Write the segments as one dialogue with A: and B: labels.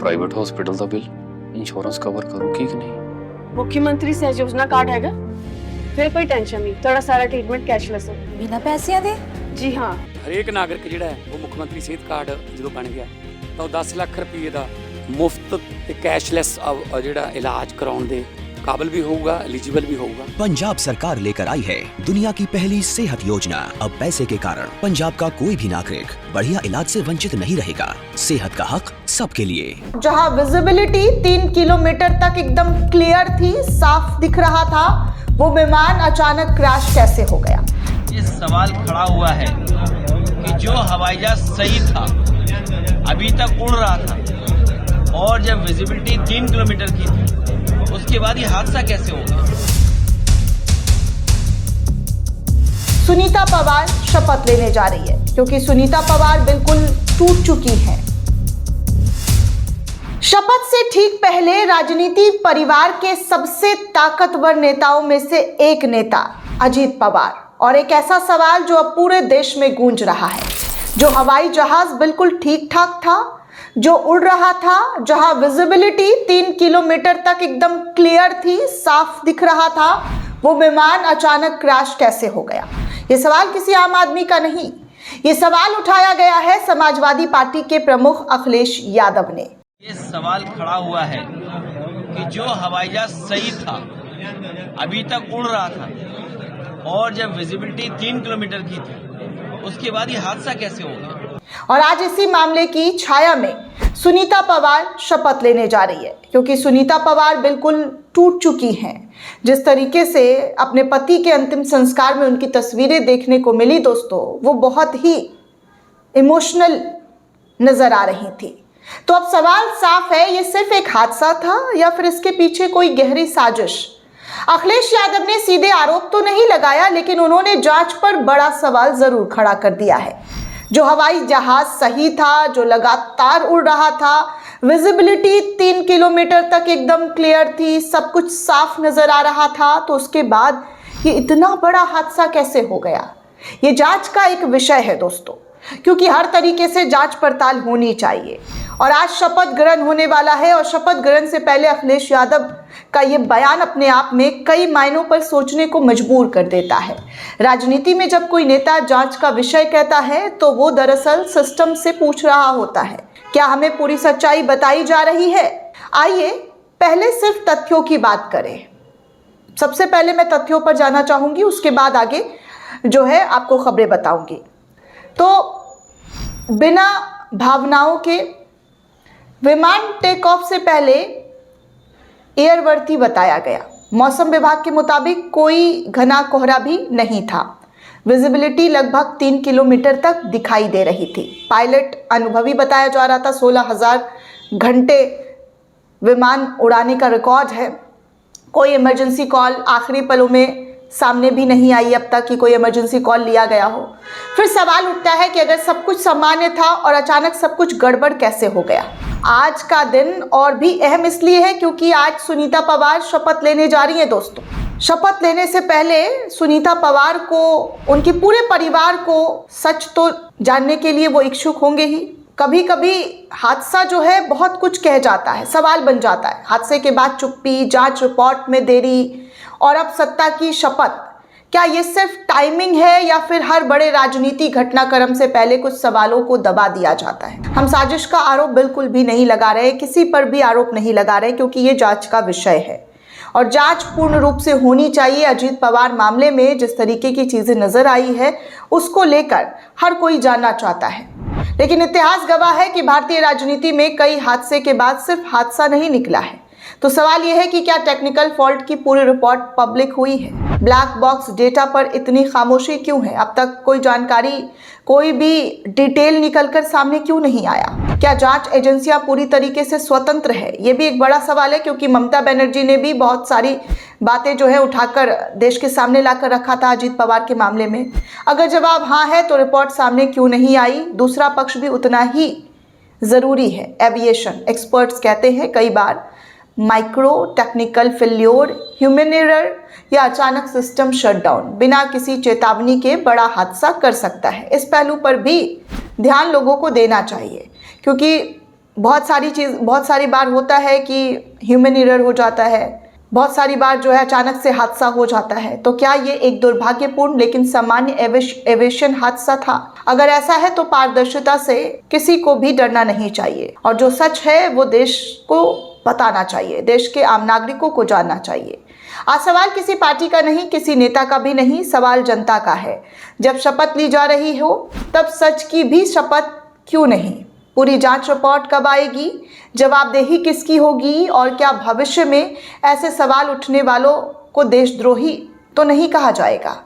A: Private hospital का bill insurance cover करूगी कि नहीं?
B: मुख्यमंत्री सहज योजना कार्ड हैगा, फिर कोई टेंशन नहीं, थोड़ा सारा ट्रीटमेंट कैशलेस है।
C: बिना पैसिਆਂ ਦੇ?
B: जी हाँ,
D: ਹਰੇਕ ਨਾਗਰਿਕ ਜਿਹੜਾ ਹੈ ਉਹ ਮੁੱਖ ਮੰਤਰੀ ਸਿਹਤ ਕਾਰਡ ਜਦੋਂ ਬਣ ਗਿਆ ਤਾਂ ਉਹ 10 ਲੱਖ ਰੁਪਏ ਦਾ ਮੁਫਤ ਤੇ ਕੈਸ਼ਲੈਸ ਜਿਹੜਾ ਇਲਾਜ ਕਰਾਉਣ ਦੇ काबिल भी होगा, एलिजिबल भी होगा।
E: पंजाब सरकार लेकर आई है दुनिया की पहली सेहत योजना। अब पैसे के कारण पंजाब का कोई भी नागरिक बढ़िया इलाज से वंचित नहीं रहेगा। सेहत का हक सबके लिए।
F: जहां विजिबिलिटी 3 किलोमीटर तक एकदम क्लियर थी, साफ दिख रहा था, वो विमान अचानक क्रैश कैसे हो गया?
G: ये सवाल खड़ा हुआ है कि जो हवाई जहाज सही था, अभी तक उड़ रहा था, और जब विजिबिलिटी 3 किलोमीटर की थी, उसके बाद ये हादसा कैसे हो गया?
F: सुनीता पवार शपथ लेने जा रही है, क्योंकि सुनीता पवार बिल्कुल टूट चुकी हैं। शपथ से ठीक पहले राजनीति परिवार के सबसे ताकतवर नेताओं में से एक नेता अजीत पवार, और एक ऐसा सवाल जो अब पूरे देश में गूंज रहा है। जो हवाई जहाज बिल्कुल ठीक ठाक था, जो उड़ रहा था, जहां विजिबिलिटी 3 किलोमीटर तक एकदम क्लियर थी, साफ दिख रहा था, वो विमान अचानक क्रैश कैसे हो गया? ये सवाल किसी आम आदमी का नहीं, ये सवाल उठाया गया है समाजवादी पार्टी के प्रमुख अखिलेश यादव ने।
G: ये सवाल खड़ा हुआ है कि जो हवाई जहाज सही था, अभी तक उड़ रहा था, और जब विजिबिलिटी 3 किलोमीटर की थी, उसके बाद ये हादसा कैसे हो गया?
F: और आज इसी मामले की छाया में सुनीता पवार शपथ लेने जा रही है, क्योंकि सुनीता पवार बिल्कुल टूट चुकी हैं। जिस तरीके से अपने पति के अंतिम संस्कार में उनकी तस्वीरें देखने को मिली दोस्तों, वो बहुत ही इमोशनल नजर आ रही थी। तो अब सवाल साफ है, ये सिर्फ एक हादसा था या फिर इसके पीछे कोई गहरी साजिश? अखिलेश यादव ने सीधे आरोप तो नहीं लगाया, लेकिन उन्होंने जांच पर बड़ा सवाल जरूर खड़ा कर दिया है। जो हवाई जहाज सही था, जो लगातार उड़ रहा था, विजिबिलिटी 3 किलोमीटर तक एकदम क्लियर थी, सब कुछ साफ नजर आ रहा था, तो उसके बाद ये इतना बड़ा हादसा कैसे हो गया? ये जांच का एक विषय है दोस्तों, क्योंकि हर तरीके से जांच पड़ताल होनी चाहिए। और आज शपथ ग्रहण होने वाला है, और शपथ ग्रहण से पहले अखिलेश यादव का ये बयान अपने आप में कई मायनों पर सोचने को मजबूर कर देता है। राजनीति में जब कोई नेता जांच का विषय कहता है, तो वो दरअसल सिस्टम से पूछ रहा होता है, क्या हमें पूरी सच्चाई बताई जा रही है? आइए पहले सिर्फ तथ्यों की बात करें। सबसे पहले मैं तथ्यों पर जाना चाहूंगी, उसके बाद आगे जो है आपको खबरें बताऊंगी। तो बिना भावनाओं के विमान टेक ऑफ से पहले एयरवर्थी बताया गया। मौसम विभाग के मुताबिक कोई घना कोहरा भी नहीं था। विजिबिलिटी लगभग 3 किलोमीटर तक दिखाई दे रही थी। पायलट अनुभवी बताया जा रहा था। 16,000 घंटे विमान उड़ाने का रिकॉर्ड है। कोई इमरजेंसी कॉल आखिरी पलों में सामने भी नहीं आई अब तक कि कोई इमरजेंसी कॉल लिया गया हो। फिर सवाल उठता है कि अगर सब कुछ सामान्य था और अचानक सब कुछ गड़बड़ कैसे हो गया? आज का दिन और भी अहम इसलिए है क्योंकि आज सुनीता पवार शपथ लेने जा रही हैं दोस्तों। शपथ लेने से पहले सुनीता पवार को, उनके पूरे परिवार को सच तो जानने के लिए वो इच्छुक होंगे ही। कभी कभी हादसा जो है बहुत कुछ कह जाता है, सवाल बन जाता है। हादसे के बाद चुप्पी, जांच रिपोर्ट में देरी, और अब सत्ता की शपथ। क्या ये सिर्फ टाइमिंग है या फिर हर बड़े राजनीति घटनाक्रम से पहले कुछ सवालों को दबा दिया जाता है? हम साजिश का आरोप बिल्कुल भी नहीं लगा रहे, किसी पर भी आरोप नहीं लगा रहे, क्योंकि ये जांच का विषय है और जांच पूर्ण रूप से होनी चाहिए। अजीत पवार मामले में जिस तरीके की चीजें नजर आई है, उसको लेकर हर कोई जानना चाहता है। लेकिन इतिहास गवाह है कि भारतीय राजनीति में कई हादसे के बाद सिर्फ हादसा नहीं निकला है। तो सवाल यह है कि क्या टेक्निकल फॉल्ट की पूरी रिपोर्ट पब्लिक हुई है? ब्लैक बॉक्स डेटा पर इतनी खामोशी क्यों है? अब तक कोई जानकारी, कोई भी डिटेल निकलकर सामने क्यों नहीं आया? क्या जांच एजेंसियां पूरी तरीके से स्वतंत्र है? ये भी एक बड़ा सवाल है, क्योंकि ममता बनर्जी ने भी बहुत सारी बातें जो है उठाकर देश के सामने लाकर रखा था अजीत पवार के मामले में। अगर जवाब हाँ है तो रिपोर्ट सामने क्यों नहीं आई? दूसरा पक्ष भी उतना ही जरूरी है। एविएशन एक्सपर्ट्स कहते हैं कई बार micro technical failure, human error या अचानक सिस्टम शटडाउन बिना किसी चेतावनी के बड़ा हादसा कर सकता है। इस पहलू पर भी ध्यान लोगों को देना चाहिए, क्योंकि बहुत सारी बार होता है कि ह्यूमन एरर हो जाता है, बहुत सारी बार जो है अचानक से हादसा हो जाता है। तो क्या ये एक दुर्भाग्यपूर्ण लेकिन सामान्य एविएशन हादसा था? अगर ऐसा है तो पारदर्शिता से किसी को भी डरना नहीं चाहिए और जो सच है वो देश को बताना चाहिए, देश के आम नागरिकों को जानना चाहिए। आज सवाल किसी पार्टी का नहीं, किसी नेता का भी नहीं, सवाल जनता का है। जब शपथ ली जा रही हो तब सच की भी शपथ क्यों नहीं? पूरी जांच रिपोर्ट कब आएगी? जवाबदेही किसकी होगी? और क्या भविष्य में ऐसे सवाल उठने वालों को देशद्रोही तो नहीं कहा जाएगा?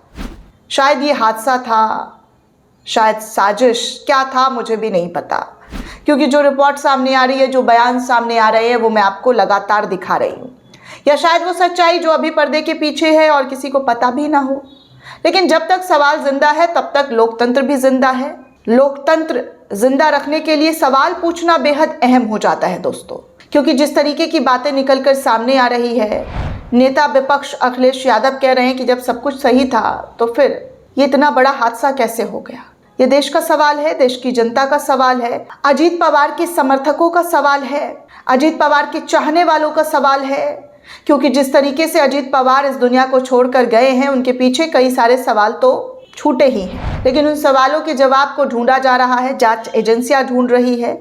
F: शायद ये हादसा था, शायद साजिश, क्या था मुझे भी नहीं पता, क्योंकि जो रिपोर्ट सामने आ रही है, जो बयान सामने आ रहे हैं वो मैं आपको लगातार दिखा रही हूँ। या शायद वो सच्चाई जो अभी पर्दे के पीछे है और किसी को पता भी ना हो। लेकिन जब तक सवाल जिंदा है तब तक लोकतंत्र भी जिंदा है। लोकतंत्र जिंदा रखने के लिए सवाल पूछना बेहद अहम हो जाता है दोस्तों, क्योंकि जिस तरीके की बातें निकलकर सामने आ रही है, नेता विपक्ष अखिलेश यादव कह रहे हैं कि जब सब कुछ सही था तो फिर ये इतना बड़ा हादसा कैसे हो गया? ये देश का सवाल है, देश की जनता का सवाल है, अजीत पवार के समर्थकों का सवाल है, अजीत पवार के चाहने वालों का सवाल है, क्योंकि जिस तरीके से अजीत पवार इस दुनिया को छोड़कर गए हैं उनके पीछे कई सारे सवाल तो छूटे ही हैं, लेकिन उन सवालों के जवाब को ढूंढा जा रहा है, जांच एजेंसियां ढूंढ रही है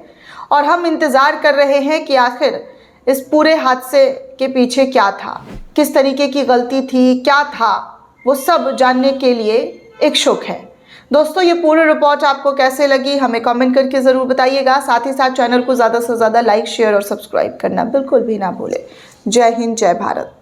F: और हम इंतज़ार कर रहे हैं कि आखिर इस पूरे हादसे के पीछे क्या था, किस तरीके की गलती थी, क्या था, वो सब जानने के लिए इच्छुक है। दोस्तों, ये पूरी रिपोर्ट आपको कैसे लगी हमें कमेंट करके ज़रूर बताइएगा। साथ ही साथ चैनल को ज़्यादा से ज़्यादा लाइक, शेयर और सब्सक्राइब करना बिल्कुल भी ना भूलें। जय हिंद, जय भारत।